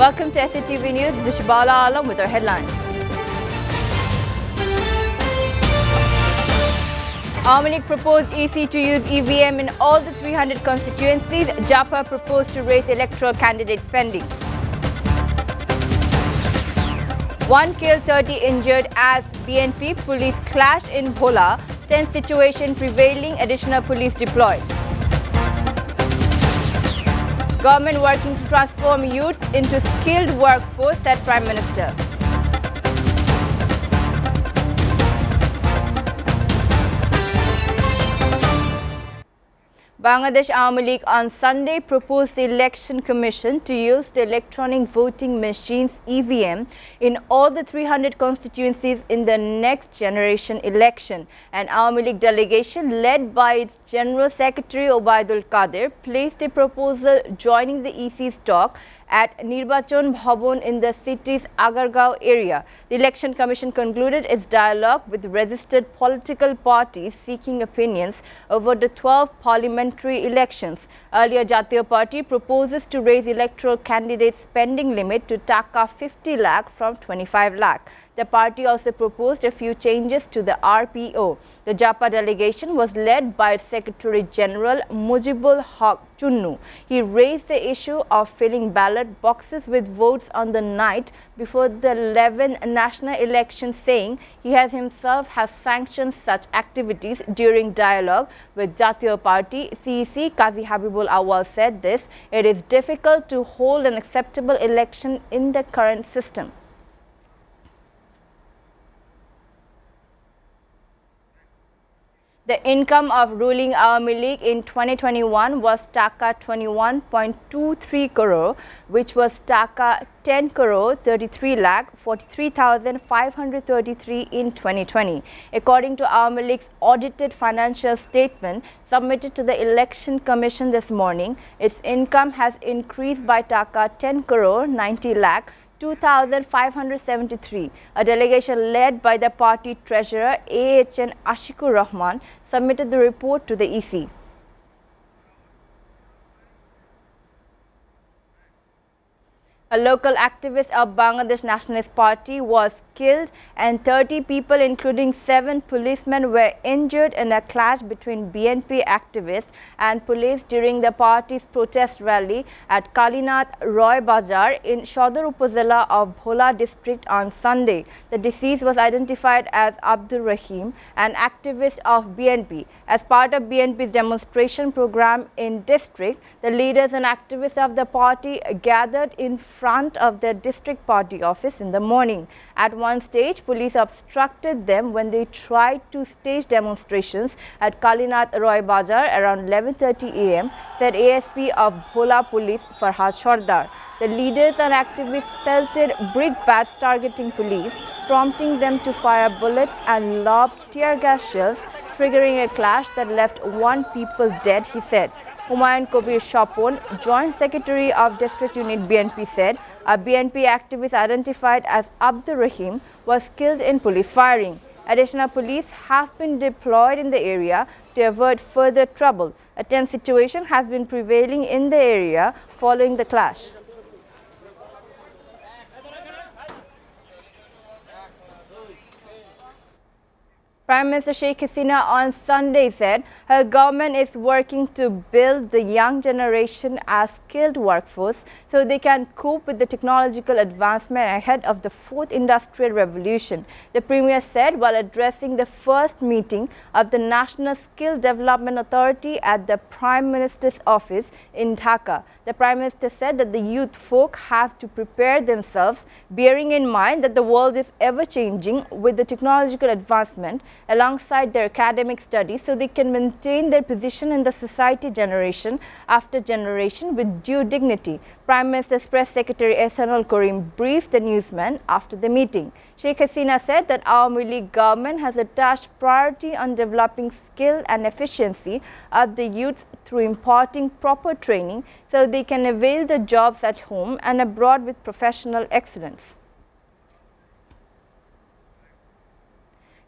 Welcome to SATV News. This is Shabala Alam with our headlines. Awami League proposed EC to use EVM in all the 300 constituencies. Japa proposed to raise electoral candidate spending. 1 killed, 30 injured as BNP police clash in Bhola. Tense situation prevailing, additional police deployed. Government working to transform youth into skilled workforce, said Prime Minister. Bangladesh Awami League on Sunday proposed the Election Commission to use the electronic voting machines EVM in all the 300 constituencies in the next generation election. An Awami League delegation led by its General Secretary Obaidul Qadir placed a proposal joining the EC's talk at Nirbachon Bhavan in the city's Agargaon area. The Election Commission concluded its dialogue with registered political parties seeking opinions over the 12 parliamentary elections. Earlier, Jatiya Party proposes to raise electoral candidate spending limit to Taka 50 lakh from 25 lakh. The party also proposed a few changes to the RPO. The Japa delegation was led by Secretary General Mujibul Haq Chunnu. He raised the issue of filling ballot boxes with votes on the night before the 11 national elections, saying he has himself sanctioned such activities during dialogue with Jatiya Party. CEC Qazi Habibul Awal said this: "It is difficult to hold an acceptable election in the current system." The income of ruling Awami League in 2021 was Taka 21.23 crore, which was Taka 10 crore 33 lakh 43,533 in 2020. According to Awami League's audited financial statement submitted to the Election Commission this morning, its income has increased by Taka 10 crore 90 lakh 2,573. A delegation led by the party treasurer AHN Ashikur Rahman submitted the report to the EC. A local activist of Bangladesh Nationalist Party was killed and 30 people, including 7 policemen, were injured in a clash between BNP activists and police during the party's protest rally at Kalinath Roy Bazar in Shodor Upazila of Bhola district on Sunday. The deceased was identified as Abdur Rahim, an activist of BNP. As part of BNP's demonstration program in district, the leaders and activists of the party gathered in front of the district party office in the morning. At one stage, police obstructed them when they tried to stage demonstrations at Kalinath Roy Bazar around 11:30 am, said ASP of Bhola Police Farhad Sardar. The leaders and activists pelted brick bats targeting police, prompting them to fire bullets and lob tear gas shells, triggering a clash that left 1 people dead, he said. Humayun Kabir Shapon, Joint Secretary of District Unit BNP, said a BNP activist identified as Abdur Rahim was killed in police firing. Additional police have been deployed in the area to avert further trouble. A tense situation has been prevailing in the area following the clash. Prime Minister Sheikh Hasina on Sunday said her government is working to build the young generation as skilled workforce so they can cope with the technological advancement ahead of the 4th Industrial Revolution. The Premier said while addressing the first meeting of the National Skill Development Authority at the Prime Minister's office in Dhaka. The Prime Minister said that the youth folk have to prepare themselves, bearing in mind that the world is ever changing with the technological advancement alongside their academic studies, so they can maintain their position in the society generation after generation with due dignity. Prime Minister's Press Secretary Ehsanul Karim briefed the newsmen after the meeting. Sheikh Hasina said that Awami League government has attached priority on developing skill and efficiency of the youths through imparting proper training so they can avail the jobs at home and abroad with professional excellence.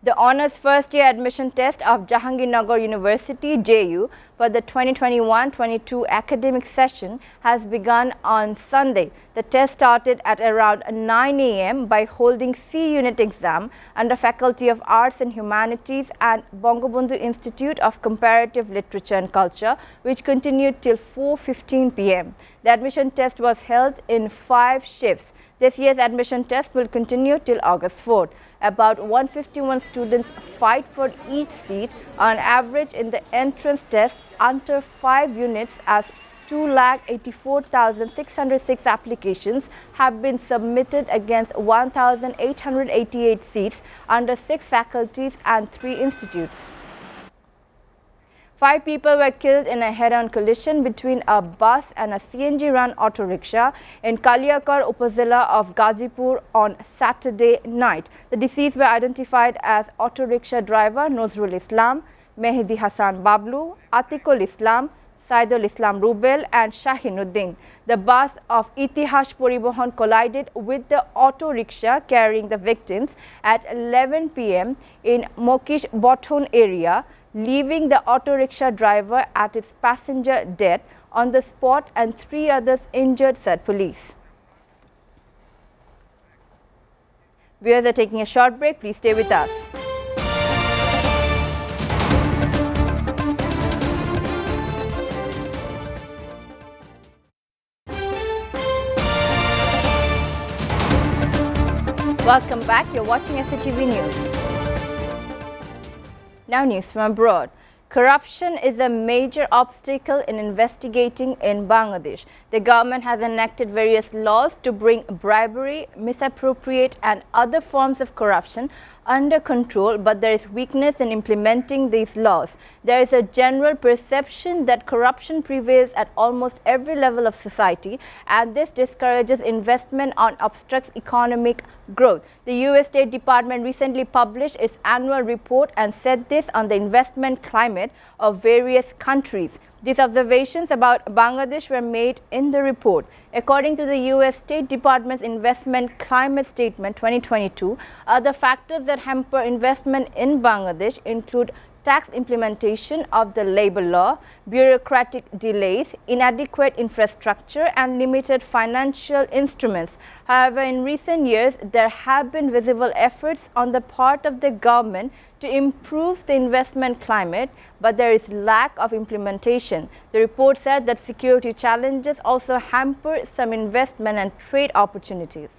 The honours first year admission test of Jahangirnagar University JHU for the 2021-22 academic session has begun on Sunday. The test started at around 9 a.m. by holding C unit exam under Faculty of Arts and Humanities and Bangabandhu Institute of Comparative Literature and Culture, which continued till 4:15 p.m. The admission test was held in 5 shifts. This year's admission test will continue till August 4th. About 151 students fight for each seat on average in the entrance test under 5 units, as 2,84,606 applications have been submitted against 1,888 seats under 6 faculties and 3 institutes. 5 people were killed in a head-on collision between a bus and a CNG-run auto rickshaw in Kaliakar Upazila of Gazipur on Saturday night. The deceased were identified as auto rickshaw driver Nazrul Islam, Mehdi Hassan Bablu, Atikul Islam, Saidul Islam Rubel and Shahinuddin. The bus of Itihash Poribohon collided with the auto rickshaw carrying the victims at 11 p.m. in Mokish Bothon area, leaving the auto rickshaw driver at its passenger dead on the spot and 3 others injured, said police. Viewers are taking a short break. Please stay with us. Welcome back. You're watching SATV News. Now news from abroad. Corruption is a major obstacle in investigating in Bangladesh. The government has enacted various laws to bring bribery, misappropriate and other forms of corruption under control, but there is weakness in implementing these laws. There is a general perception that corruption prevails at almost every level of society, and this discourages investment and obstructs economic growth. The US State Department recently published its annual report and said this on the investment climate of various countries. These observations about Bangladesh were made in the report. According to the US State Department's Investment Climate Statement 2022, other factors that hamper investment in Bangladesh include tax implementation of the labor law, bureaucratic delays, inadequate infrastructure and limited financial instruments. However, in recent years, there have been visible efforts on the part of the government to improve the investment climate, but there is lack of implementation. The report said that security challenges also hamper some investment and trade opportunities.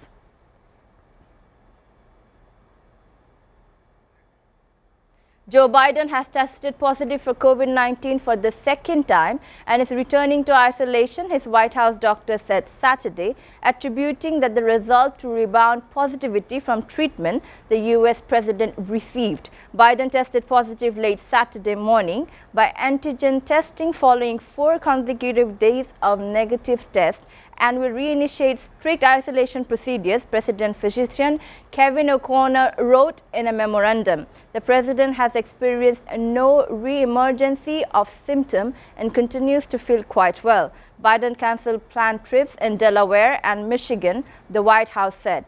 Joe Biden has tested positive for COVID-19 for the second time and is returning to isolation, his White House doctor said Saturday, attributing that the result to rebound positivity from treatment the US president received. Biden tested positive late Saturday morning by antigen testing following 4 consecutive days of negative tests and will reinitiate strict isolation procedures, President physician Kevin O'Connor wrote in a memorandum. The president has experienced no re-emergency of symptom and continues to feel quite well. Biden cancelled planned trips in Delaware and Michigan, the White House said.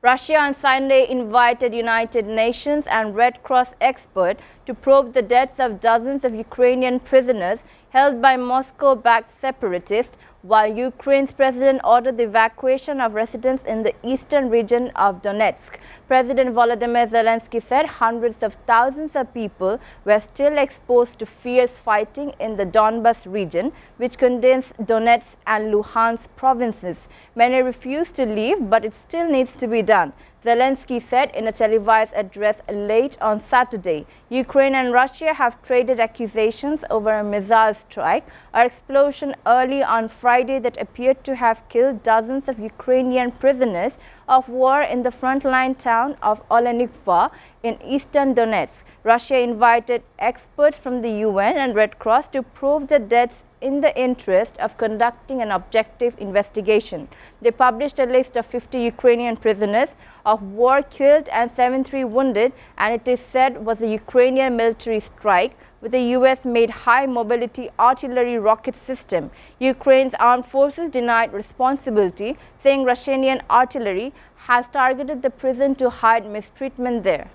Russia on Sunday invited United Nations and Red Cross experts to probe the deaths of dozens of Ukrainian prisoners held by Moscow-backed separatists, while Ukraine's president ordered the evacuation of residents in the eastern region of Donetsk. President Volodymyr Zelensky said hundreds of thousands of people were still exposed to fierce fighting in the Donbas region, which contains Donetsk and Luhansk provinces. Many refuse to leave, but it still needs to be done. Zelensky said in a televised address late on Saturday. Ukraine and Russia have traded accusations over a missile strike or explosion early on Friday that appeared to have killed dozens of Ukrainian prisoners of war in the frontline town of Olenikva in eastern Donetsk. Russia invited experts from the UN and Red Cross to probe the deaths in the interest of conducting an objective investigation. They published a list of 50 Ukrainian prisoners of war killed and 73 wounded, and it is said was a Ukrainian military strike, with a US-made high-mobility artillery rocket system. Ukraine's armed forces denied responsibility, saying Russian artillery has targeted the prison to hide mistreatment there.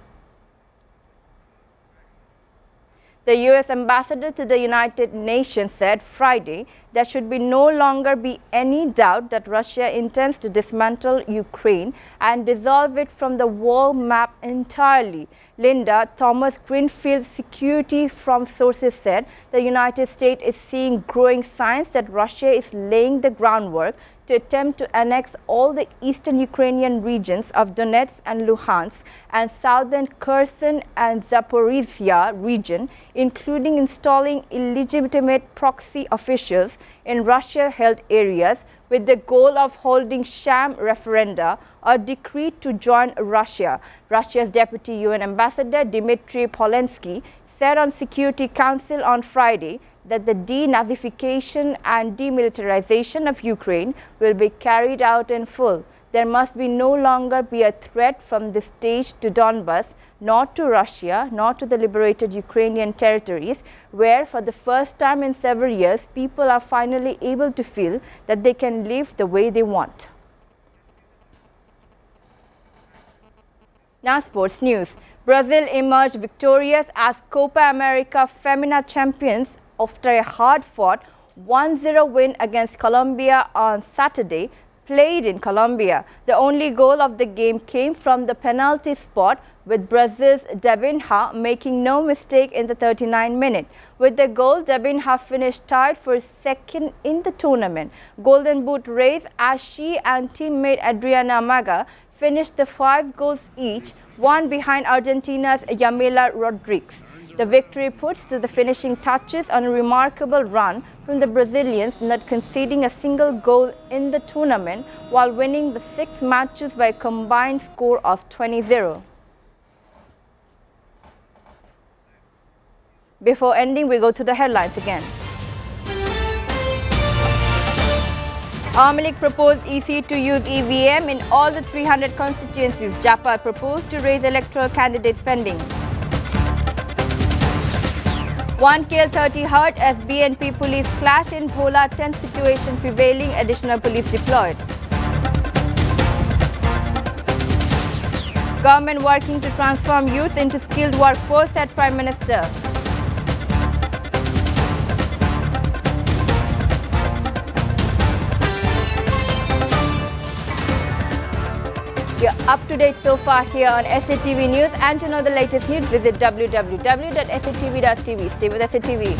The U.S. ambassador to the United Nations said Friday there should no longer be any doubt that Russia intends to dismantle Ukraine and dissolve it from the world map entirely. Linda Thomas-Greenfield, security from sources, said the United States is seeing growing signs that Russia is laying the groundwork to attempt to annex all the eastern Ukrainian regions of Donetsk and Luhansk and southern Kherson and Zaporizhia region, including installing illegitimate proxy officials in Russia-held areas with the goal of holding sham referenda or decree to join Russia. Russia's deputy UN ambassador Dmitry Polensky said on Security Council on Friday that the denazification and demilitarization of Ukraine will be carried out in full. There must no longer be a threat from this stage to Donbas, nor to Russia, nor to the liberated Ukrainian territories, where for the first time in several years, people are finally able to feel that they can live the way they want. Now sports news. Brazil emerged victorious as Copa America Femina champions after a hard-fought 1-0 win against Colombia on Saturday, played in Colombia. The only goal of the game came from the penalty spot, with Brazil's Debinha making no mistake in the 39th minute. With the goal, Debinha finished tied for second in the tournament. Golden Boot race as she and teammate Adriana Maga finished the 5 goals each, one behind Argentina's Yamila Rodriguez. The victory puts to the finishing touches on a remarkable run from the Brazilians, not conceding a single goal in the tournament while winning the 6 matches by a combined score of 20-0. Before ending, we go to the headlines again. Awami League proposed EC to use EVM in all the 300 constituencies. Japa proposed to raise electoral candidate spending. 1 killed, 30 hurt as BNP police clash in Bhola, tense situation prevailing, additional police deployed. Government working to transform youth into skilled workforce, said Prime Minister. You're up to date so far here on SATV News, and to know the latest news, visit www.satv.tv. Stay with SATV.